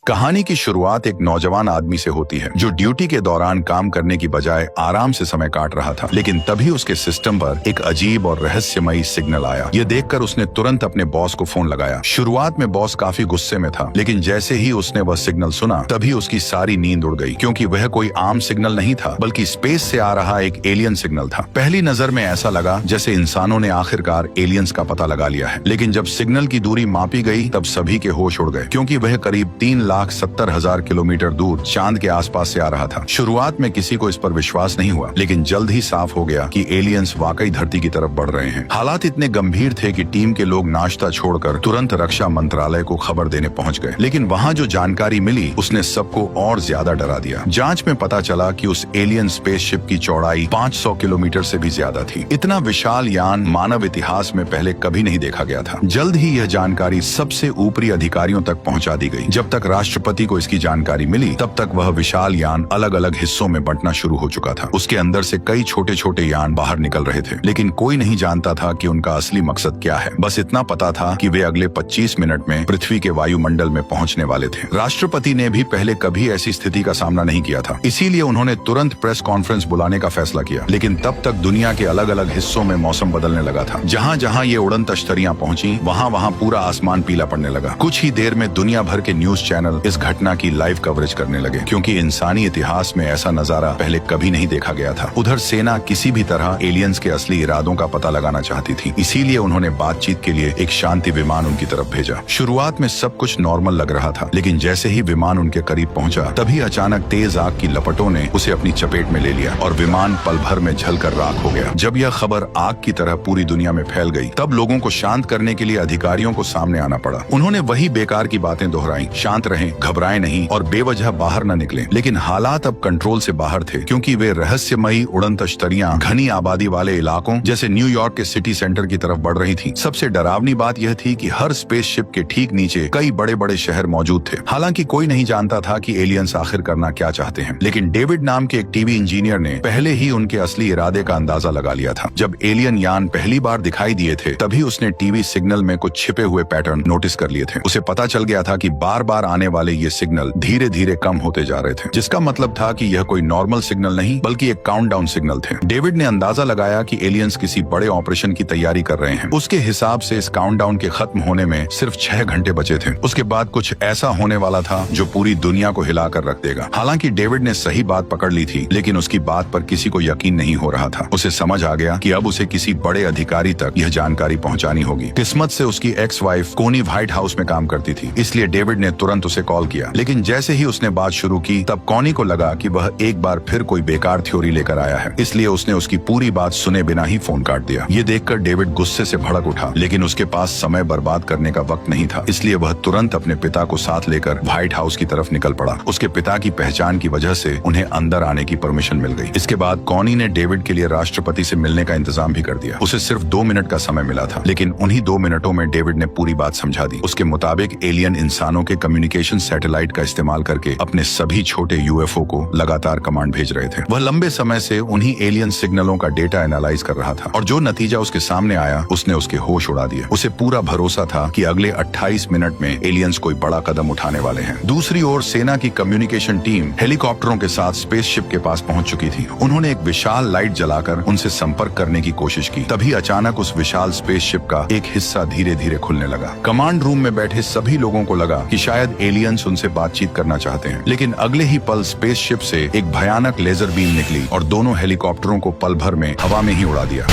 कहानी की शुरुआत एक नौजवान आदमी से होती है जो ड्यूटी के दौरान काम करने की बजाय आराम से समय काट रहा था। लेकिन तभी उसके सिस्टम पर एक अजीब और रहस्यमयी सिग्नल आया। ये देखकर उसने तुरंत अपने बॉस को फोन लगाया। शुरुआत में बॉस काफी गुस्से में था, लेकिन जैसे ही उसने वह सिग्नल सुना तभी उसकी सारी नींद उड़ गई, क्योंकि वह कोई आम सिग्नल नहीं था बल्कि स्पेस से आ रहा एक एलियन सिग्नल था। पहली नजर में ऐसा लगा जैसे इंसानों ने आखिरकार एलियंस का पता लगा लिया है। लेकिन जब सिग्नल की दूरी मापी गई तब सभी के होश उड़ गए, क्योंकि वह करीब 3,70,000 किलोमीटर दूर चांद के आसपास से आ रहा था। शुरुआत में किसी को इस पर विश्वास नहीं हुआ, लेकिन जल्द ही साफ हो गया कि एलियंस वाकई धरती की तरफ बढ़ रहे हैं। हालात इतने गंभीर थे कि टीम के लोग नाश्ता छोड़कर तुरंत रक्षा मंत्रालय को खबर देने पहुंच गए। लेकिन वहां जो जानकारी मिली उसने सबको और ज्यादा डरा दिया। जांच में पता चला कि उस एलियन स्पेसशिप की चौड़ाई 500 किलोमीटर से भी ज्यादा थी। इतना विशाल यान मानव इतिहास में पहले कभी नहीं देखा गया था। जल्द ही यह जानकारी सबसे ऊपरी अधिकारियों तक पहुंचा दी गई। जब तक राष्ट्रपति को इसकी जानकारी मिली तब तक वह विशाल यान अलग अलग हिस्सों में बंटना शुरू हो चुका था। उसके अंदर से कई छोटे छोटे यान बाहर निकल रहे थे, लेकिन कोई नहीं जानता था कि उनका असली मकसद क्या है। बस इतना पता था कि वे अगले 25 मिनट में पृथ्वी के वायुमंडल में पहुंचने वाले थे। राष्ट्रपति ने भी पहले कभी ऐसी स्थिति का सामना नहीं किया था, इसीलिए उन्होंने तुरंत प्रेस कॉन्फ्रेंस बुलाने का फैसला किया। लेकिन तब तक दुनिया के अलग अलग हिस्सों में मौसम बदलने लगा था। जहाँ जहाँ ये उड़न तश्तरियां पहुंची वहाँ वहाँ पूरा आसमान पीला पड़ने लगा। कुछ ही देर में दुनिया भर के न्यूज चैनल इस घटना की लाइव कवरेज करने लगे, क्योंकि इंसानी इतिहास में ऐसा नजारा पहले कभी नहीं देखा गया था। उधर सेना किसी भी तरह एलियंस के असली इरादों का पता लगाना चाहती थी, इसीलिए उन्होंने बातचीत के लिए एक शांति विमान उनकी तरफ भेजा। शुरुआत में सब कुछ नॉर्मल लग रहा था, लेकिन जैसे ही विमान उनके करीब पहुंचा तभी अचानक तेज आग की लपटों ने उसे अपनी चपेट में ले लिया और विमान पल भर में जलकर राख हो गया। जब यह खबर आग की तरह पूरी दुनिया में फैल गई तब लोगों को शांत करने के लिए अधिकारियों को सामने आना पड़ा। उन्होंने वही बेकार की बातें दोहराई, शांत रहें, घबराएं नहीं और बेवजह बाहर न निकलें। लेकिन हालात अब कंट्रोल से बाहर थे, क्योंकि वे रहस्यमयी उड़न तश्तरियां घनी आबादी वाले इलाकों जैसे न्यूयॉर्क के सिटी सेंटर की तरफ बढ़ रही थी। सबसे डरावनी बात यह थी कि हर स्पेसशिप के ठीक नीचे कई बड़े बड़े शहर मौजूद थे। हालांकि कोई नहीं जानता था कि एलियंस आखिर करना क्या चाहते हैं, लेकिन डेविड नाम के एक टीवी इंजीनियर ने पहले ही उनके असली इरादे का अंदाजा लगा लिया था। जब एलियन यान पहली बार दिखाई दिए थे तभी उसने टीवी सिग्नल में कुछ छिपे हुए पैटर्न नोटिस कर लिए थे। उसे पता चल गया था कि बार बार आने वाले ये सिग्नल धीरे धीरे कम होते जा रहे थे, जिसका मतलब था कि यह कोई नॉर्मल सिग्नल नहीं बल्कि एक काउंटडाउन सिग्नल थे। डेविड ने अंदाजा लगाया कि एलियंस किसी बड़े ऑपरेशन की तैयारी कर रहे हैं। उसके हिसाब से इस काउंटडाउन के खत्म होने में सिर्फ 6 घंटे बचे थे। उसके बाद कुछ ऐसा होने वाला था जो पूरी दुनिया को हिलाकर रख देगा। हालांकि डेविड ने सही बात पकड़ ली थी, लेकिन उसकी बात पर किसी को यकीन नहीं हो रहा था। उसे समझ आ गया कि अब उसे किसी बड़े अधिकारी तक यह जानकारी पहुंचानी होगी। किस्मत से उसकी एक्स वाइफ कोनी व्हाइट हाउस में काम करती थी, इसलिए डेविड ने तुरंत उसे कॉल किया। लेकिन जैसे ही उसने बात शुरू की तब कॉनी को लगा कि वह एक बार फिर कोई बेकार थ्योरी लेकर आया है, इसलिए उसने उसकी पूरी बात सुने बिना ही फोन काट दिया। ये देखकर डेविड गुस्से से भड़क उठा, लेकिन उसके पास समय बर्बाद करने का वक्त नहीं था, इसलिए वह तुरंत अपने पिता को साथ लेकर व्हाइट हाउस की तरफ निकल पड़ा। उसके पिता की पहचान की वजह से उन्हें अंदर आने की परमिशन मिल गई। इसके बाद कॉनी ने डेविड के लिए राष्ट्रपति से मिलने का इंतजाम भी कर दिया। उसे सिर्फ 2 मिनट का समय मिला था, लेकिन उन्हीं 2 मिनटों में डेविड ने पूरी बात समझा दी। उसके मुताबिक एलियन इंसानों के कम्युनिकेशन सैटेलाइट का इस्तेमाल करके अपने सभी छोटे यूएफओ को लगातार कमांड भेज रहे थे। वह लंबे समय से उन्हीं एलियन सिग्नलों का डेटा एनालाइज कर रहा था, और जो नतीजा उसके सामने आया उसने उसके होश उड़ा दिए। उसे पूरा भरोसा था कि अगले 28 मिनट में एलियंस कोई बड़ा कदम उठाने वाले हैं। दूसरी ओर सेना की कम्युनिकेशन टीम हेलीकॉप्टरों के साथ स्पेसशिप के पास पहुंच चुकी थी। उन्होंने एक विशाल लाइट जलाकर उनसे संपर्क करने की कोशिश की। तभी अचानक उस विशाल स्पेसशिप का एक हिस्सा धीरे धीरे खुलने लगा। कमांड रूम में बैठे सभी लोगों को लगा कि शायद एलियंस उनसे बातचीत करना चाहते हैं, लेकिन अगले ही पल स्पेसशिप से एक भयानक लेजर बीम निकली और दोनों हेलीकॉप्टरों को पल भर में हवा में ही उड़ा दिया।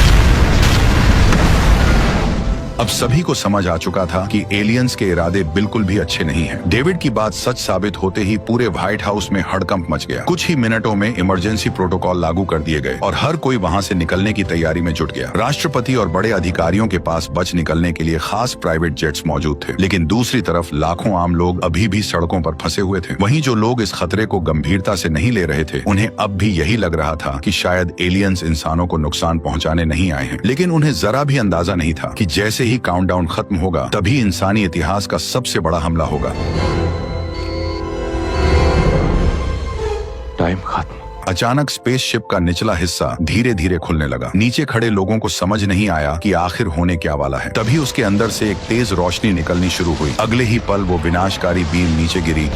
अब सभी को समझ आ चुका था कि एलियंस के इरादे बिल्कुल भी अच्छे नहीं हैं। डेविड की बात सच साबित होते ही पूरे व्हाइट हाउस में हड़कंप मच गया। कुछ ही मिनटों में इमरजेंसी प्रोटोकॉल लागू कर दिए गए और हर कोई वहां से निकलने की तैयारी में जुट गया। राष्ट्रपति और बड़े अधिकारियों के पास बच निकलने के लिए खास प्राइवेट जेट्स मौजूद थे, लेकिन दूसरी तरफ लाखों आम लोग अभी भी सड़कों पर फंसे हुए थे। वहीं जो लोग इस खतरे को गंभीरता से नहीं ले रहे थे, उन्हें अब भी यही लग रहा था कि शायद एलियंस इंसानों को नुकसान पहुंचाने नहीं आए हैं। लेकिन उन्हें जरा भी अंदाजा नहीं था कि जैसे ही काउंटडाउन खत्म होगा तभी इंसानी इतिहास का सबसे बड़ा हमला होगा। टाइम खत्म। अचानक स्पेसशिप का निचला हिस्सा धीरे धीरे खुलने लगा। नीचे खड़े लोगों को समझ नहीं आया कि आखिर होने क्या वाला है। तभी उसके अंदर से एक तेज रोशनी निकलनी शुरू हुई। अगले ही पल वो विनाशकारी बीम नीचे गिरी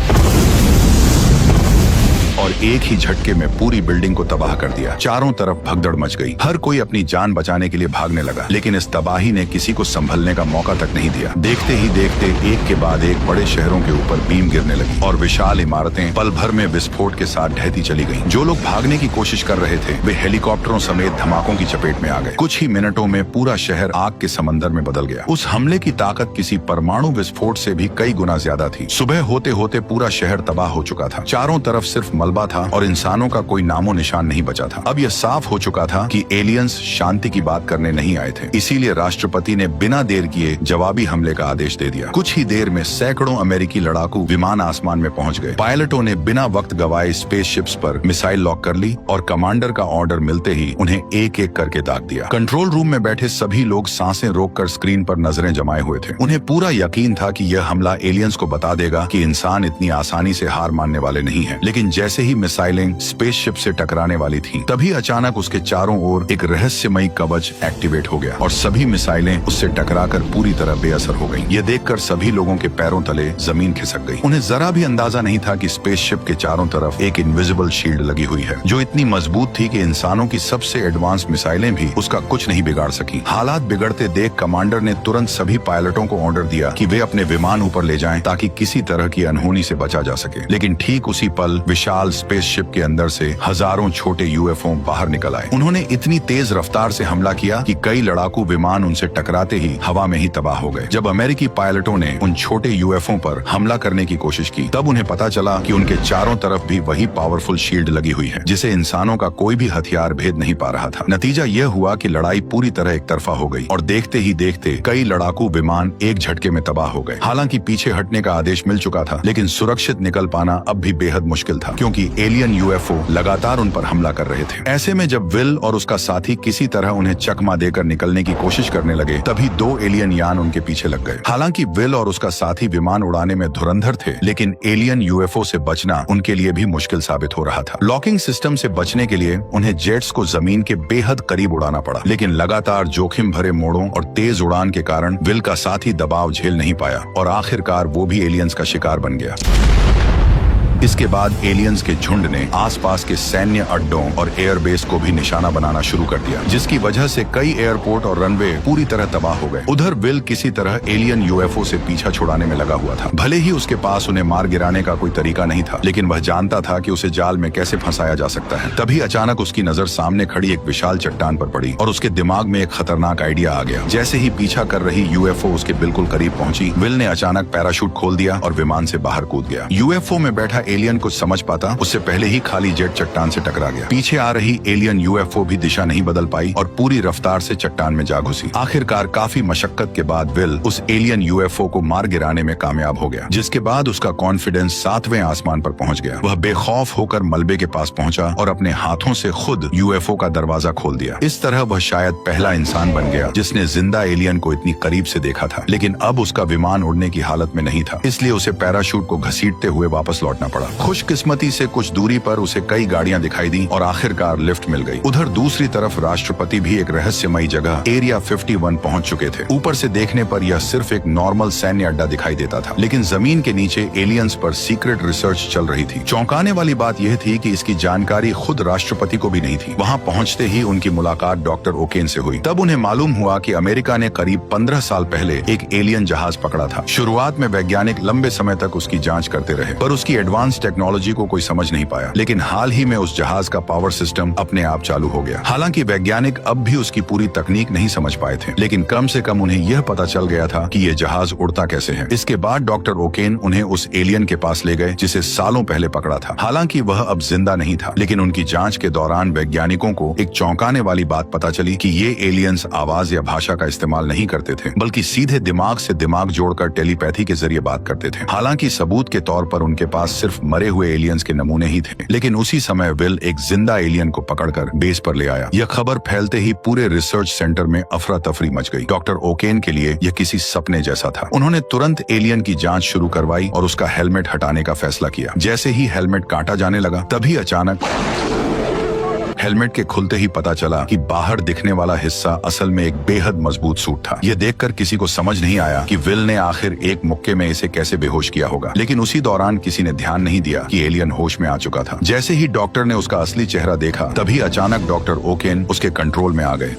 और एक ही झटके में पूरी बिल्डिंग को तबाह कर दिया। चारों तरफ भगदड़ मच गई। हर कोई अपनी जान बचाने के लिए भागने लगा, लेकिन इस तबाही ने किसी को संभलने का मौका तक नहीं दिया। देखते ही देखते एक के बाद एक बड़े शहरों के ऊपर बीम गिरने लगी और विशाल इमारतें पल भर में विस्फोट के साथ ढहती चली गईं। जो लोग भागने की कोशिश कर रहे थे वे हेलीकॉप्टरों समेत धमाकों की चपेट में आ गए। कुछ ही मिनटों में पूरा शहर आग के समंदर में बदल गया। उस हमले की ताकत किसी परमाणु विस्फोट से भी कई गुना ज्यादा थी। सुबह होते होते पूरा शहर तबाह हो चुका था। चारों तरफ सिर्फ मलबा था और इंसानों का कोई नामो निशान नहीं बचा था। अब यह साफ हो चुका था कि एलियंस शांति की बात करने नहीं आए थे। इसीलिए राष्ट्रपति ने बिना देर किए जवाबी हमले का आदेश दे दिया। कुछ ही देर में सैकड़ों अमेरिकी लड़ाकू विमान आसमान में पहुंच गए। पायलटों ने बिना वक्त गवाए स्पेसशिप्स पर मिसाइल लॉक कर ली और कमांडर का ऑर्डर मिलते ही उन्हें एक एक करके दाग दिया। कंट्रोल रूम में बैठे सभी लोग सांसें रोककर स्क्रीन पर नजरें जमाए हुए थे। उन्हें पूरा यकीन था कि यह हमला एलियंस को बता देगा कि इंसान इतनी आसानी से हार मानने वाले नहीं है। लेकिन जैसे ही मिसाइलें स्पेसशिप से टकराने वाली थीं, तभी अचानक उसके चारों ओर एक रहस्यमयी कवच एक्टिवेट हो गया और सभी मिसाइलें उससे टकराकर पूरी तरह बेअसर हो गईं। यह देखकर सभी लोगों के पैरों तले जमीन खिसक गई। उन्हें जरा भी अंदाजा नहीं था कि स्पेसशिप के चारों तरफ एक इनविजिबल शील्ड लगी हुई है, जो इतनी मजबूत थी कि इंसानों की सबसे एडवांस मिसाइलें भी उसका कुछ नहीं बिगाड़ सकी। हालात बिगड़ते देख कमांडर ने तुरंत सभी पायलटों को ऑर्डर दिया कि वे अपने विमान ऊपर ले जाएं ताकि किसी तरह की अनहोनी से बचा जा सके। लेकिन ठीक उसी पल विशाल स्पेसशिप के अंदर से हजारों छोटे यूएफओ बाहर निकल आए। उन्होंने इतनी तेज रफ्तार से हमला किया कि कई लड़ाकू विमान उनसे टकराते ही हवा में ही तबाह हो गए। जब अमेरिकी पायलटों ने उन छोटे यूएफओ पर हमला करने की कोशिश की, तब उन्हें पता चला कि उनके चारों तरफ भी वही पावरफुल शील्ड लगी हुई है, जिसे इंसानों का कोई भी हथियार भेद नहीं पा रहा था। नतीजा यह हुआ कि लड़ाई पूरी तरह एक तरफा हो गई और देखते ही देखते कई लड़ाकू विमान एक झटके में तबाह हो गए। हालांकि पीछे हटने का आदेश मिल चुका था, लेकिन सुरक्षित निकल पाना अब भी बेहद मुश्किल था, क्योंकि एलियन यूएफओ लगातार उन पर हमला कर रहे थे। ऐसे में जब विल और उसका साथी किसी तरह उन्हें चकमा देकर निकलने की कोशिश करने लगे, तभी दो एलियन यान उनके पीछे लग गए। हालांकि विल और उसका साथी विमान उड़ाने में धुरंधर थे, लेकिन एलियन यूएफओ से बचना उनके लिए भी मुश्किल साबित हो रहा था। लॉकिंग सिस्टम से बचने के लिए उन्हें जेट्स को जमीन के बेहद करीब उड़ाना पड़ा, लेकिन लगातार जोखिम भरे मोड़ों और तेज उड़ान के कारण विल का साथी दबाव झेल नहीं पाया और आखिरकार वो भी एलियंस का शिकार बन गया। इसके बाद एलियंस के झुंड ने आसपास के सैन्य अड्डों और एयरबेस को भी निशाना बनाना शुरू कर दिया, जिसकी वजह से कई एयरपोर्ट और रनवे पूरी तरह तबाह हो गए। उधर विल किसी तरह एलियन यूएफओ से पीछा छुड़ाने में लगा हुआ था। भले ही उसके पास उन्हें मार गिराने का कोई तरीका नहीं था, लेकिन वह जानता था कि उसे जाल में कैसे फंसाया जा सकता है। तभी अचानक उसकी नजर सामने खड़ी एक विशाल चट्टान पर पड़ी और उसके दिमाग में एक खतरनाक आइडिया आ गया। जैसे ही पीछा कर रही यूएफओ उसके बिल्कुल करीब पहुंची, विल ने अचानक पैराशूट खोल दिया और विमान से बाहर कूद गया। यूएफओ में बैठा एलियन कुछ समझ पाता उससे पहले ही खाली जेट चट्टान से टकरा गया। पीछे आ रही एलियन यूएफओ भी दिशा नहीं बदल पाई और पूरी रफ्तार से चट्टान में जा घुसी। आखिरकार काफी मशक्कत के बाद विल उस एलियन यूएफओ को मार गिराने में कामयाब हो गया, जिसके बाद उसका कॉन्फिडेंस 7वें आसमान पर पहुंच गया। वह बेखौफ होकर मलबे के पास पहुंचा और अपने हाथों से खुद यूएफओ का दरवाजा खोल दिया। इस तरह वह शायद पहला इंसान बन गया जिसने जिंदा एलियन को इतनी करीब से देखा था। लेकिन अब उसका विमान उड़ने की हालत में नहीं था, इसलिए उसे पैराशूट को घसीटते हुए वापस लौटना पड़ा। खुशकिस्मती से कुछ दूरी पर उसे कई गाड़ियां दिखाई दी और आखिरकार लिफ्ट मिल गई। उधर दूसरी तरफ राष्ट्रपति भी एक रहस्यमयी जगह एरिया 51 पहुंच चुके थे। ऊपर से देखने पर यह सिर्फ एक नॉर्मल सैन्य अड्डा दिखाई देता था, लेकिन जमीन के नीचे एलियंस पर सीक्रेट रिसर्च चल रही थी। चौंकाने वाली बात यह थी कि इसकी जानकारी खुद राष्ट्रपति को भी नहीं थी। वहां पहुंचते ही उनकी मुलाकात डॉक्टर ओकेन से हुई। तब उन्हें मालूम हुआ कि अमेरिका ने करीब 15 साल पहले एक एलियन जहाज पकड़ा था। शुरुआत में वैज्ञानिक लंबे समय तक उसकी जांच करते रहे, पर उसकी एडवांस टेक्नोलॉजी को कोई समझ नहीं पाया। लेकिन हाल ही में उस जहाज का पावर सिस्टम अपने आप चालू हो गया। हालांकि वैज्ञानिक अब भी उसकी पूरी तकनीक नहीं समझ पाए थे, लेकिन कम से कम उन्हें यह पता चल गया था कि ये जहाज उड़ता कैसे है। इसके बाद डॉक्टर ओकेन उन्हें उस एलियन के पास ले गए जिसे सालों पहले पकड़ा था। हालांकि वह अब जिंदा नहीं था, लेकिन उनकी जांच के दौरान वैज्ञानिकों को एक चौंकाने वाली बात पता चली कि ये एलियंस आवाज या भाषा का इस्तेमाल नहीं करते थे, बल्कि सीधे दिमाग से दिमाग जोड़कर टेलीपैथी के जरिए बात करते थे। हालांकि सबूत के तौर पर उनके पास सिर्फ मरे हुए एलियंस के नमूने ही थे, लेकिन उसी समय विल एक जिंदा एलियन को पकड़कर बेस पर ले आया। यह खबर फैलते ही पूरे रिसर्च सेंटर में अफरा तफरी मच गई। डॉक्टर ओकेन के लिए यह किसी सपने जैसा था। उन्होंने तुरंत एलियन की जांच शुरू करवाई और उसका हेलमेट हटाने का फैसला किया। जैसे ही हेलमेट काटा जाने लगा, तभी अचानक हेलमेट के खुलते ही पता चला कि बाहर दिखने वाला हिस्सा असल में एक बेहद मजबूत सूट था। यह देखकर किसी को समझ नहीं आया कि विल ने आखिर एक मुक्के में इसे कैसे बेहोश किया होगा, लेकिन उसी दौरान किसी ने ध्यान नहीं दिया कि एलियन होश में आ चुका था। जैसे ही डॉक्टर ने उसका असली चेहरा देखा, तभी अचानक डॉक्टर ओकेन उसके कंट्रोल में आ गए।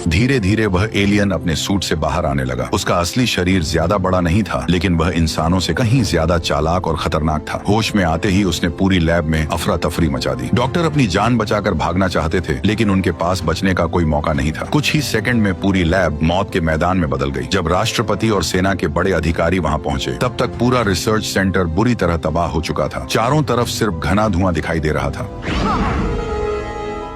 धीरे धीरे वह एलियन अपने सूट से बाहर आने लगा। उसका असली शरीर ज्यादा बड़ा नहीं था, लेकिन वह इंसानों से कहीं ज्यादा चालाक और खतरनाक था। होश में आते ही उसने पूरी लैब में अफरा तफरी मचा दी। डॉक्टर अपनी जान बचाकर भागना चाहते थे, लेकिन उनके पास बचने का कोई मौका नहीं था। कुछ ही सेकंड में पूरी लैब मौत के मैदान में बदल गई। जब राष्ट्रपति और सेना के बड़े अधिकारी वहां पहुंचे, तब तक पूरा रिसर्च सेंटर बुरी तरह तबाह हो चुका था। चारों तरफ सिर्फ घना धुआं दिखाई दे रहा था।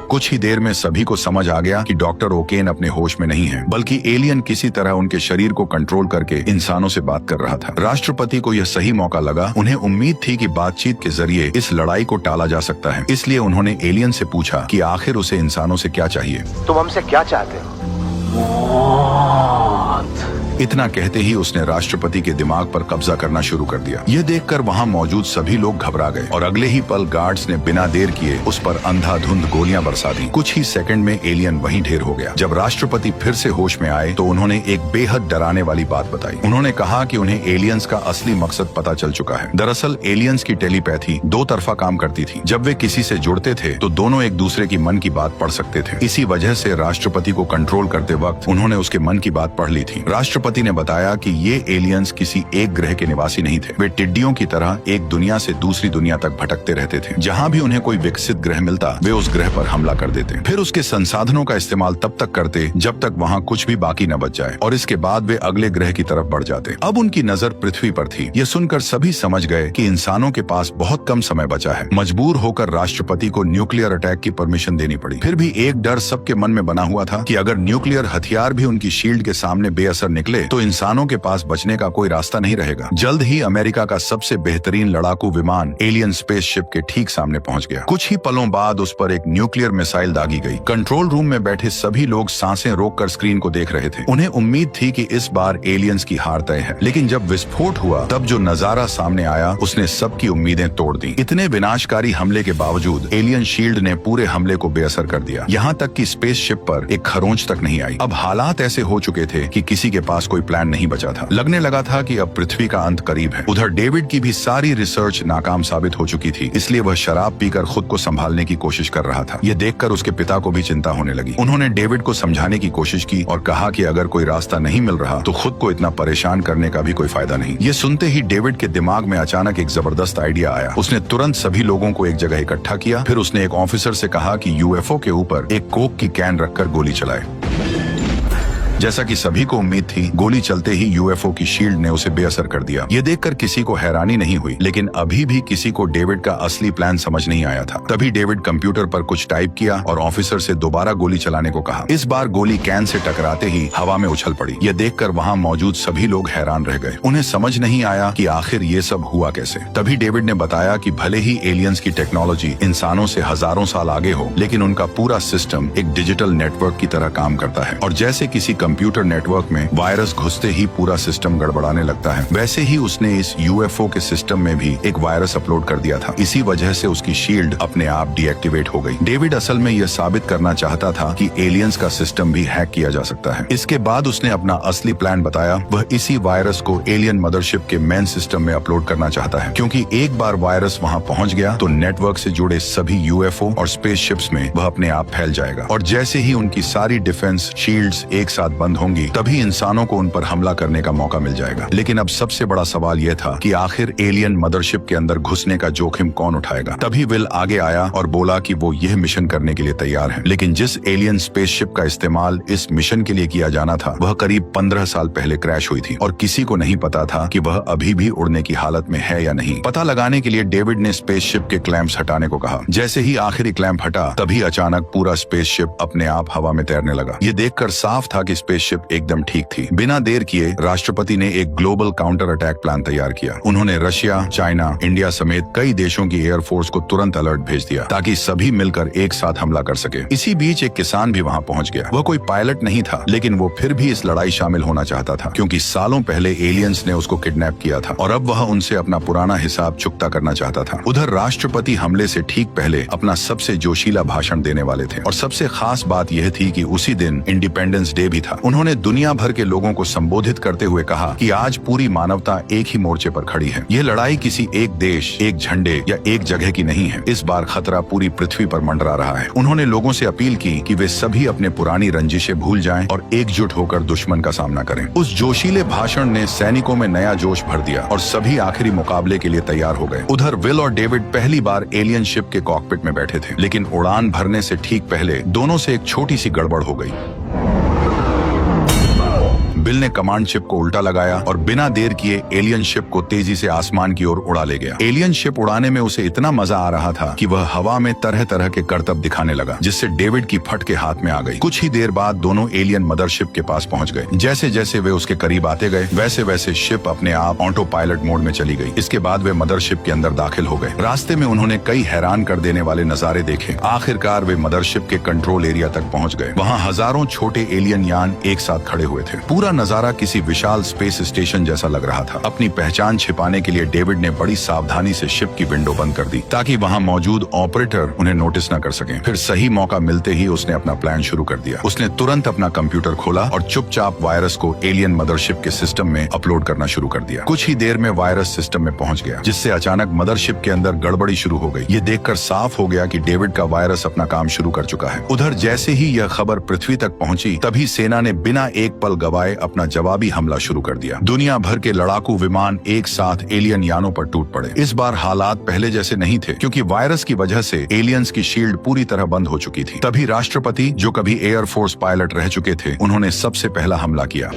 कुछ ही देर में सभी को समझ आ गया कि डॉक्टर ओकेन अपने होश में नहीं है, बल्कि एलियन किसी तरह उनके शरीर को कंट्रोल करके इंसानों से बात कर रहा था। राष्ट्रपति को यह सही मौका लगा। उन्हें उम्मीद थी कि बातचीत के जरिए इस लड़ाई को टाला जा सकता है, इसलिए उन्होंने एलियन से पूछा कि आखिर उसे इंसानों से क्या चाहिए। तुम हमसे क्या चाहते हो? इतना कहते ही उसने राष्ट्रपति के दिमाग पर कब्जा करना शुरू कर दिया। यह देखकर वहां मौजूद सभी लोग घबरा गए और अगले ही पल गार्ड्स ने बिना देर किए उस पर अंधाधुंध गोलियां बरसा दी। कुछ ही सेकंड में एलियन वहीं ढेर हो गया। जब राष्ट्रपति फिर से होश में आए तो उन्होंने एक बेहद डराने वाली बात बताई। उन्होंने कहा कि उन्हें एलियंस का असली मकसद पता चल चुका है। दरअसल एलियंस की टेलीपैथी दो तरफा काम करती थी। जब वे किसी से जुड़ते थे तो दोनों एक दूसरे की मन की बात पढ़ सकते थे। इसी वजह से राष्ट्रपति को कंट्रोल करते वक्त उन्होंने उसके मन की बात पढ़ ली थी। राष्ट्रपति ने बताया कि ये एलियंस किसी एक ग्रह के निवासी नहीं थे। वे टिड्डियों की तरह एक दुनिया से दूसरी दुनिया तक भटकते रहते थे। जहां भी उन्हें कोई विकसित ग्रह मिलता, वे उस ग्रह पर हमला कर देते। फिर उसके संसाधनों का इस्तेमाल तब तक करते जब तक वहां कुछ भी बाकी न बच जाए, और इसके बाद वे अगले ग्रह की तरफ बढ़ जाते। अब उनकी नजर पृथ्वी पर थी। यह सुनकर सभी समझ गए कि इंसानों के पास बहुत कम समय बचा है। मजबूर होकर राष्ट्रपति को न्यूक्लियर अटैक की परमिशन देनी पड़ी। फिर भी एक डर सबके मन में बना हुआ था कि अगर न्यूक्लियर हथियार भी उनकी शील्ड के सामने बेअसर निकले तो इंसानों के पास बचने का कोई रास्ता नहीं रहेगा। जल्द ही अमेरिका का सबसे बेहतरीन लड़ाकू विमान एलियन स्पेसशिप के ठीक सामने पहुंच गया। कुछ ही पलों बाद उस पर एक न्यूक्लियर मिसाइल दागी गई। कंट्रोल रूम में बैठे सभी लोग सांसें रोककर स्क्रीन को देख रहे थे। उन्हें उम्मीद थी कि इस बार एलियंस की हार तय है, लेकिन जब विस्फोट हुआ तब जो नजारा सामने आया उसने सबकी उम्मीदें तोड़ दी। इतने विनाशकारी हमले के बावजूद एलियन शील्ड ने पूरे हमले को बेअसर कर दिया। यहाँ तक कि स्पेसशिप पर एक खरोंच तक नहीं आई। अब हालात ऐसे हो चुके थे कि किसी के पास कोई प्लान नहीं बचा था। लगने लगा था कि अब पृथ्वी का अंत करीब है। उधर डेविड की भी सारी रिसर्च नाकाम साबित हो चुकी थी, इसलिए वह शराब पीकर खुद को संभालने की कोशिश कर रहा था। यह देखकर उसके पिता को भी चिंता होने लगी। उन्होंने डेविड को समझाने की कोशिश की और कहा कि अगर कोई रास्ता नहीं मिल रहा तो खुद को इतना परेशान करने का भी कोई फायदा नहीं। ये सुनते ही डेविड के दिमाग में अचानक एक जबरदस्त आइडिया आया। उसने तुरंत सभी लोगों को एक जगह इकट्ठा किया। फिर उसने एक ऑफिसर से कहा कि यूएफओ के ऊपर एक कोक की कैन रखकर गोली चलाए। जैसा कि सभी को उम्मीद थी, गोली चलते ही यूएफओ की शील्ड ने उसे बेअसर कर दिया। यह देखकर किसी को हैरानी नहीं हुई, लेकिन अभी भी किसी को डेविड का असली प्लान समझ नहीं आया था। तभी डेविड कंप्यूटर पर कुछ टाइप किया और ऑफिसर से दोबारा गोली चलाने को कहा। इस बार गोली कैन से टकराते ही हवा में उछल पड़ी। यह देखकर वहां मौजूद सभी लोग हैरान रह गए। उन्हें समझ नहीं आया कि आखिर ये सब हुआ कैसे। तभी डेविड ने बताया कि भले ही एलियंस की टेक्नोलॉजी इंसानों से हजारों साल आगे हो, लेकिन उनका पूरा सिस्टम एक डिजिटल नेटवर्क की तरह काम करता है, और जैसे किसी कंप्यूटर नेटवर्क में वायरस घुसते ही पूरा सिस्टम गड़बड़ाने लगता है, वैसे ही उसने इस यूएफओ के सिस्टम में भी एक वायरस अपलोड कर दिया था। इसी वजह से उसकी शील्ड अपने आप डीएक्टिवेट हो गई। डेविड असल में यह साबित करना चाहता था कि एलियंस का सिस्टम भी हैक किया जा सकता है। इसके बाद उसने अपना असली प्लान बताया। वह इसी वायरस को एलियन मदरशिप के मेन सिस्टम में अपलोड करना चाहता है, क्योंकि एक बार वायरस वहां पहुंच गया तो नेटवर्क से जुड़े सभी यूएफओ और स्पेसशिप्स में वह अपने आप फैल जाएगा, और जैसे ही उनकी सारी डिफेंस शील्ड्स एक साथ बंद होंगी तभी इंसानों को उन पर हमला करने का मौका मिल जाएगा। लेकिन अब सबसे बड़ा सवाल यह था कि आखिर एलियन मदरशिप के अंदर घुसने का जोखिम कौन उठाएगा। तभी विल आगे आया और बोला कि वो यह मिशन करने के लिए तैयार है, लेकिन जिस एलियन स्पेसशिप का इस्तेमाल इस मिशन के लिए किया जाना था वह करीब 15 साल पहले क्रैश हुई थी, और किसी को नहीं पता था कि वह अभी भी उड़ने की हालत में है या नहीं। पता लगाने के लिए डेविड ने स्पेसशिप के क्लैंप्स हटाने को कहा। जैसे ही आखिरी क्लैंप हटा, तभी अचानक पूरा स्पेसशिप अपने आप हवा में तैरने लगा। ये देखकर साफ था कि स्पेसशिप एकदम ठीक थी। बिना देर किए राष्ट्रपति ने एक ग्लोबल काउंटर अटैक प्लान तैयार किया। उन्होंने रशिया, चाइना, इंडिया समेत कई देशों की एयरफोर्स को तुरंत अलर्ट भेज दिया ताकि सभी मिलकर एक साथ हमला कर सके। इसी बीच एक किसान भी वहां पहुंच गया। वह कोई पायलट नहीं था, लेकिन वो फिर भी इस लड़ाई शामिल होना चाहता था क्योंकि सालों पहले एलियंस ने उसको किडनैप किया था और अब वह उनसे अपना पुराना हिसाब चुकता करना चाहता था। उधर राष्ट्रपति हमले से ठीक पहले अपना सबसे जोशीला भाषण देने वाले थे और सबसे खास बात यह थी कि उसी दिन इंडिपेंडेंस डे भी था। उन्होंने दुनिया भर के लोगों को संबोधित करते हुए कहा कि आज पूरी मानवता एक ही मोर्चे पर खड़ी है। यह लड़ाई किसी एक देश, एक झंडे या एक जगह की नहीं है। इस बार खतरा पूरी पृथ्वी पर मंडरा रहा है। उन्होंने लोगों से अपील की कि वे सभी अपने पुरानी रंजिशें भूल जाएं और एकजुट होकर दुश्मन का सामना करें। उस जोशीले भाषण ने सैनिकों में नया जोश भर दिया और सभी आखिरी मुकाबले के लिए तैयार हो गए। उधर विल और डेविड पहली बार एलियन शिप के कॉकपिट में बैठे थे, लेकिन उड़ान भरने से ठीक पहले दोनों से एक छोटी सी गड़बड़ हो गई। बिल ने कमांड शिप को उल्टा लगाया और बिना देर किए एलियन शिप को तेजी से आसमान की ओर उड़ा ले गया। एलियन शिप उड़ाने में उसे इतना मजा आ रहा था कि वह हवा में तरह तरह के करतब दिखाने लगा, जिससे डेविड की फट के हाथ में आ गई। कुछ ही देर बाद दोनों एलियन मदरशिप के पास पहुंच गए। जैसे जैसे वे उसके करीब आते गए, वैसे वैसे शिप अपने आप ऑटो पायलट मोड में चली गई। इसके बाद वे मदरशिप के अंदर दाखिल हो गए। रास्ते में उन्होंने कई हैरान कर देने वाले नजारे देखे। आखिरकार वे मदरशिप के कंट्रोल एरिया तक पहुंच गए। वहाँ हजारों छोटे एलियन यान एक साथ खड़े हुए थे। पूरा नजारा किसी विशाल स्पेस स्टेशन जैसा लग रहा था। अपनी पहचान छिपाने के लिए डेविड ने बड़ी सावधानी से शिप की विंडो बंद कर दी ताकि वहां मौजूद ऑपरेटर उन्हें नोटिस न कर सकें। फिर सही मौका मिलते ही उसने अपना प्लान शुरू कर दिया। उसने तुरंत अपना कंप्यूटर खोला और चुपचाप वायरस को एलियन मदरशिप के सिस्टम में अपलोड करना शुरू कर दिया। कुछ ही देर में वायरस सिस्टम में पहुंच गया, जिससे अचानक मदरशिप के अंदर गड़बड़ी शुरू हो गई। ये देखकर साफ हो गया कि डेविड का वायरस अपना काम शुरू कर चुका है। उधर जैसे ही यह खबर पृथ्वी तक पहुंची, तभी सेना ने बिना एक पल गवाए अपना जवाबी हमला शुरू कर दिया। दुनिया भर के लड़ाकू विमान एक साथ एलियन यानों पर टूट पड़े। इस बार हालात पहले जैसे नहीं थे क्योंकि वायरस की वजह से एलियंस की शील्ड पूरी तरह बंद हो चुकी थी। तभी राष्ट्रपति, जो कभी एयरफोर्स पायलट रह चुके थे, उन्होंने सबसे पहला हमला किया।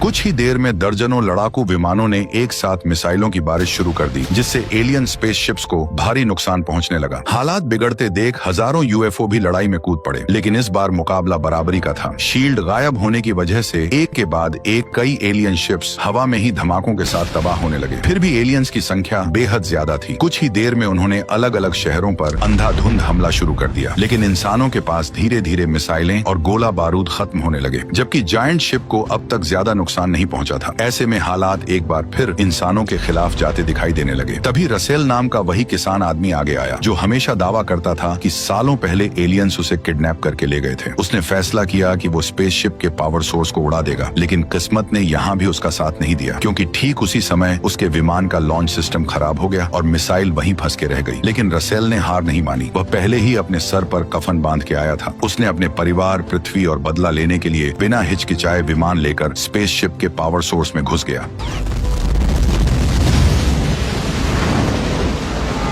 कुछ ही देर में दर्जनों लड़ाकू विमानों ने एक साथ मिसाइलों की बारिश शुरू कर दी, जिससे एलियन स्पेसशिप्स को भारी नुकसान पहुंचने लगा। हालात बिगड़ते देख हजारों यूएफओ भी लड़ाई में कूद पड़े, लेकिन इस बार मुकाबला बराबरी का था। शील्ड गायब होने की वजह से एक के बाद एक कई एलियन शिप्स हवा में ही धमाकों के साथ तबाह होने लगे। फिर भी एलियंस की संख्या बेहद ज्यादा थी। कुछ ही देर में उन्होंने अलग अलग शहरों पर अंधाधुंध हमला शुरू कर दिया, लेकिन इंसानों के पास धीरे धीरे मिसाइलें और गोला बारूद खत्म होने लगे, जबकि जायंट शिप को अब तक ज्यादा नुकसान नहीं पहुंचा था। ऐसे में हालात एक बार फिर इंसानों के खिलाफ जाते दिखाई देने लगे। तभी रसेल नाम का वही किसान आदमी आगे आया जो हमेशा दावा करता था कि सालों पहले एलियंस उसे किडनैप करके ले गए थे। उसने फैसला किया कि वो स्पेसशिप के पावर सोर्स को उड़ा देगा, लेकिन किस्मत ने यहाँ भी उसका साथ नहीं दिया, क्योंकि ठीक उसी समय उसके विमान का लॉन्च सिस्टम खराब हो गया और मिसाइल वहीं फंस के रह गई। लेकिन रसेल ने हार नहीं मानी। वह पहले ही अपने सर पर कफन बांध के आया था। उसने अपने परिवार, पृथ्वी और बदला लेने के लिए बिना हिचकिचाए विमान लेकर स्पेसशिप के पावर सोर्स में घुस गया।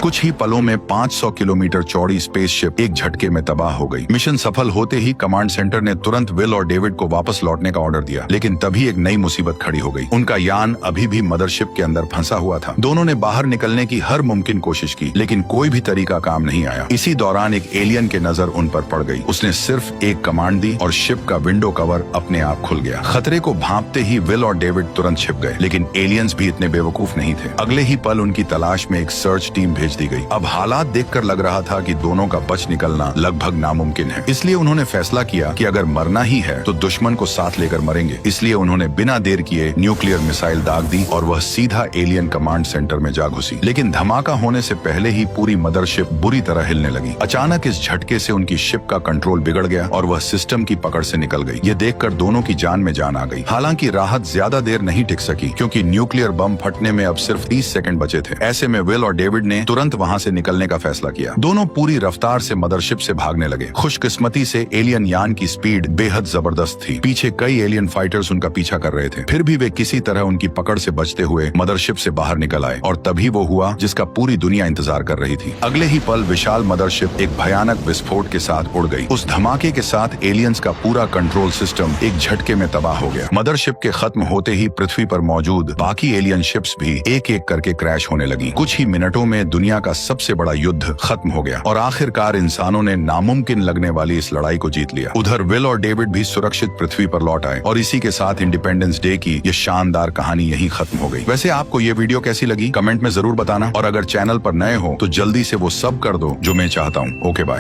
कुछ ही पलों में 500 किलोमीटर चौड़ी स्पेसशिप एक झटके में तबाह हो गई। मिशन सफल होते ही कमांड सेंटर ने तुरंत विल और डेविड को वापस लौटने का ऑर्डर दिया, लेकिन तभी एक नई मुसीबत खड़ी हो गई। उनका यान अभी भी मदरशिप के अंदर फंसा हुआ था। दोनों ने बाहर निकलने की हर मुमकिन कोशिश की, लेकिन कोई भी तरीका काम नहीं आया। इसी दौरान एक एलियन की नजर उन पर पड़ गई। उसने सिर्फ एक कमांड दी और शिप का विंडो कवर अपने आप खुल गया। खतरे को भांपते ही विल और डेविड तुरंत छिप गए, लेकिन एलियंस भी इतने बेवकूफ नहीं थे। अगले ही पल उनकी तलाश में एक सर्च टीम भेज दी गई। अब हालात देखकर लग रहा था कि दोनों का बच निकलना लगभग नामुमकिन है। इसलिए उन्होंने फैसला किया कि अगर मरना ही है तो दुश्मन को साथ लेकर मरेंगे। इसलिए उन्होंने बिना देर किए न्यूक्लियर मिसाइल दाग दी और वह सीधा एलियन कमांड सेंटर में जा घुसी। लेकिन धमाका होने से पहले ही पूरी मदरशिप बुरी तरह हिलने लगी। अचानक इस झटके से उनकी शिप का कंट्रोल बिगड़ गया और वह सिस्टम की पकड़ से निकल गई। ये देखकर दोनों की जान में जान आ गई। हालांकि राहत ज्यादा देर नहीं टिक सकी, क्योंकि न्यूक्लियर बम फटने में अब सिर्फ 30 सेकंड बचे थे। ऐसे में विल और डेविड ने तुरंत वहां से निकलने का फैसला किया। दोनों पूरी रफ्तार से मदरशिप से भागने लगे। खुशकिस्मती से एलियन यान की स्पीड बेहद जबरदस्त थी। पीछे कई एलियन फाइटर्स उनका पीछा कर रहे थे। फिर भी वे किसी तरह उनकी पकड़ से बचते हुए मदरशिप से बाहर निकल आए और तभी वो हुआ जिसका पूरी दुनिया इंतजार कर रही थी। अगले ही पल विशाल मदरशिप एक भयानक विस्फोट के साथ उड़ गई। उस धमाके के साथ एलियंस का पूरा कंट्रोल सिस्टम एक झटके में तबाह हो गया। मदरशिप के खत्म होते ही पृथ्वी पर मौजूद बाकी एलियन शिप्स भी एक एक करके क्रैश होने लगी। कुछ ही मिनटों में दुनिया दुनिया का सबसे बड़ा युद्ध खत्म हो गया और आखिरकार इंसानों ने नामुमकिन लगने वाली इस लड़ाई को जीत लिया। उधर विल और डेविड भी सुरक्षित पृथ्वी पर लौट आए और इसी के साथ इंडिपेंडेंस डे की ये शानदार कहानी यहीं खत्म हो गई। वैसे आपको ये वीडियो कैसी लगी कमेंट में जरूर बताना और अगर चैनल पर नए हो तो जल्दी से वो सब कर दो जो मैं चाहता हूँ। Okay bye.